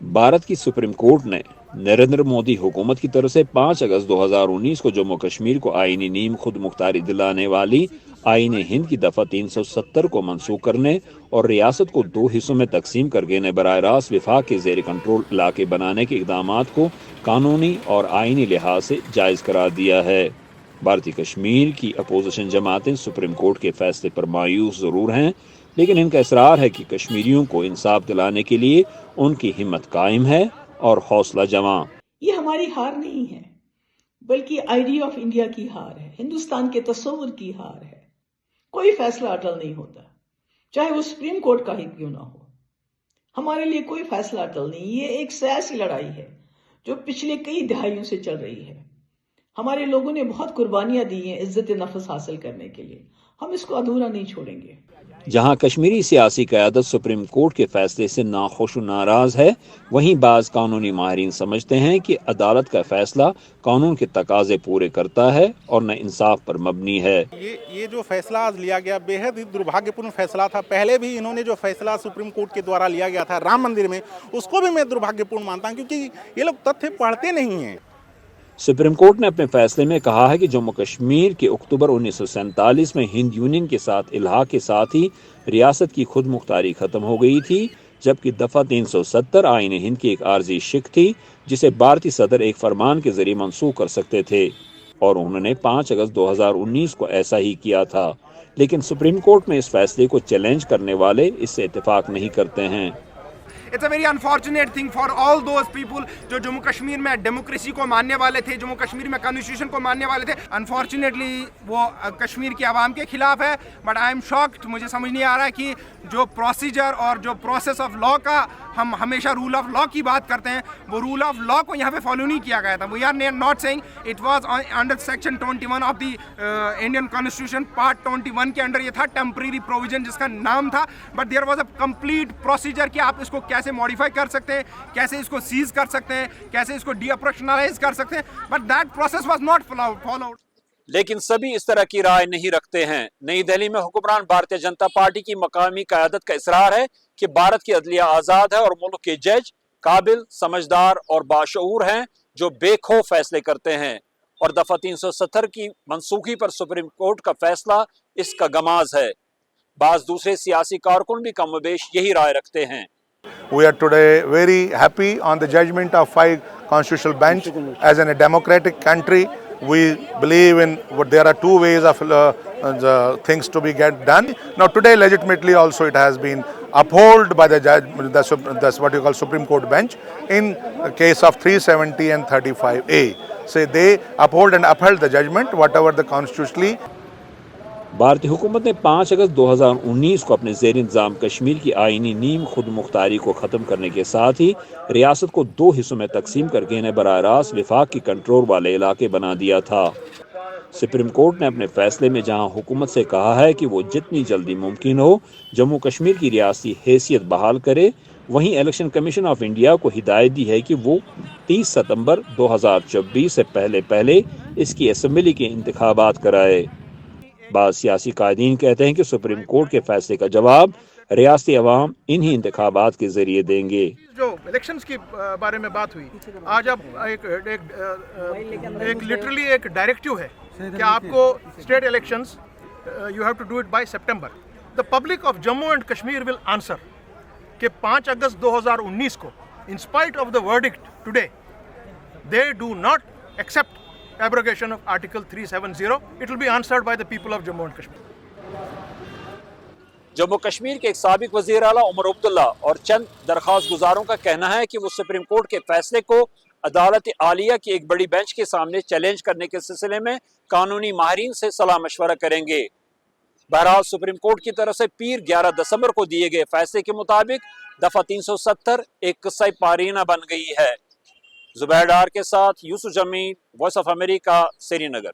भारत की supreme court ने नरेंद्र मोदी हुकूमत की तरफ से 5 अगस्त 2019 को जम्मू कश्मीर को आईनी नीम खुद मुख्तारी दिलाने वाली आईन हिंद की दफा 370 को मनसूख करने और रियासत को 2 हिस्सों में तकसीम करके इन्हें बराह रास्त विफाक के जेर कंट्रोल इलाके बनाने के इकदामात को कानूनी और आईनी लिहाज से जायज करार दिया है। भारतीय कश्मीर की अपोजिशन जमातें सुप्रीम कोर्ट के फैसले पर मायूस जरूर हैं, लेकिन इनका इसरार है कि कश्मीरियों को इंसाफ दिलाने के लिए उनकी हिम्मत कायम है और हौसला जमा। ये हमारी हार नहीं है, बल्कि आइडिया ऑफ इंडिया की हार है, हिंदुस्तान के तस्वुर की हार है। कोई फैसला अटल नहीं होता, चाहे वो सुप्रीम कोर्ट का ही क्यों ना हो। हमारे लिए कोई फैसला अटल नहीं। ये एक सियासी लड़ाई है जो पिछले कई दहाइयों से चल रही है। हमारे लोगों ने बहुत कुर्बानियां दी हैं इज्जत नफ्स हासिल करने के लिए। हम इसको अधूरा नहीं छोड़ेंगे। जहां कश्मीरी सियासी क़यादत सुप्रीम कोर्ट के फैसले से नाखुश और नाराज है, वहीं बाज कानूनी माहिरीन समझते हैं कि अदालत का फैसला कानून के तकाजे पूरे करता है और न इंसाफ पर मबनी है। ये जो फैसला आज लिया गया बेहद ही दुर्भाग्यपूर्ण फैसला था। पहले भी इन्होंने जो फैसला सुप्रीम कोर्ट के द्वारा लिया गया था राम मंदिर में, उसको भी मैं दुर्भाग्यपूर्ण मानता हूँ, क्योंकि ये लोग तथ्य पढ़ते नहीं हैं। सुप्रीम कोर्ट ने अपने फैसले में कहा है कि जम्मू कश्मीर के अक्टूबर 1947 में हिंद यूनियन के साथ इल्हाक के साथ ही रियासत की खुद मुख्तारी खत्म हो गई थी, जबकि दफा 370 आईन हिंद की एक आर्जी शिक थी जिसे भारतीय सदर एक फरमान के जरिए मनसूख कर सकते थे, और उन्होंने 5 अगस्त 2019 को ऐसा ही किया था। लेकिन सुप्रीम कोर्ट में इस फैसले को चैलेंज करने वाले इससे इत्तेफाक नहीं करते हैं। It's a very unfortunate thing for all those people जो जम्मू कश्मीर में डेमोक्रेसी को मानने वाले थे, जम्मू कश्मीर में कॉन्स्टिट्यूशन को मानने वाले थे। अनफॉर्चुनेटली वो कश्मीर की आवाम के खिलाफ है। बट आई एम शॉक्ड, मुझे समझ नहीं आ रहा है कि जो प्रोसीजर और जो प्रोसेस ऑफ लॉ का हम हमेशा रूल ऑफ लॉ की बात करते हैं, वो रूल ऑफ लॉ को यहाँ पे फॉलो नहीं किया गया था। We are not saying it was under section 21 of the Indian constitution part 21 के अंडर ये था टेम्परेरी प्रोविजन जिसका नाम था, but there was a complete procedure कि आप इसको कैसे मॉडिफाई कर सकते हैं, कैसे इसको सीज कर सकते हैं, कैसे इसको डी ऑपरेशनलाइज कर सकते हैं, but that process was not followed. लेकिन सभी इस तरह की राय नहीं रखते हैं। नई दिल्ली में हुक्मरान भारतीय जनता पार्टी की मकामी क़यादत का इसरार है कि भारत की अदलिया आज़ाद है और मुल्क के जज काबिल, समझदार और बाशऊर हैं जो बेखौफ फैसले करते हैं, और दफा 370 की मनसूखी पर सुप्रीम कोर्ट का फैसला इसका गमाज है। बाज़ दूसरे सियासी कारकुन भी कमोबेश यही राय रखते हैं। We are today very happy on the judgment of 5 constitutional bench. As in a democratic country, we believe in there are 2 ways of the things to be get done. Now today legitimately also it has been upheld by the judge, that's what you call Supreme Court bench in case of 370 and 35A. So they uphold and upheld the judgment whatever the constitutionally. भारतीय हुकूमत ने 5 अगस्त 2019 को अपने ज़ेर इंतज़ाम कश्मीर की आईनी नीम खुद मुख्तारी को ख़त्म करने के साथ ही रियासत को 2 हिस्सों में तकसीम करके इन्हें बराह रास्त विफाक की कंट्रोल वाले इलाके बना दिया था। सुप्रीम कोर्ट ने अपने फैसले में जहां हुकूमत से कहा है कि वो जितनी जल्दी मुमकिन हो जम्मू कश्मीर की रियासती हैसियत बहाल करे, वहीं इलेक्शन कमीशन ऑफ इंडिया को हिदायत दी है कि वो 30 सितंबर 2024 से पहले इसकी असम्बली के इंतखाबात कराए। बाद सियासी कायदीन कहते हैं कि सुप्रीम कोर्ट के फैसले का जवाब रियासती अवाम इन्हीं इंतखाबात के जरिए देंगे। जो इलेक्शंस की बारे में बात हुई, आज अब एक लिटरली एक डायरेक्टिव है कि आपको state elections you have to do it by सितंबर। The public of Jammu and Kashmir will answer कि 5 अगस्त 2019 को in spite of the verdict today they do not accept abrogation of Article 370. It will be answered by the people of Jammu and Kashmir. Jammu Kashmir के एक साबिक वज़ीर आला उमर अब्दुल्ला और चंद दरख्वास्त गुजारों का कहना है कि वो सुप्रीम कोर्ट के फैसले को अदालत आलिया की एक बड़ी बेंच के सामने चैलेंज करने के सिलसिले में कानूनी माहिरीन से सलाह मशवरा करेंगे। बहरहाल सुप्रीम कोर्ट की तरफ से पीर 11 दिसंबर को दिए गए फैसले के मुताबिक दफा 370 एक किस्सा पारीना बन गई है। जुबैर डार के साथ Yusuf Jamil, voice of America, Srinagar.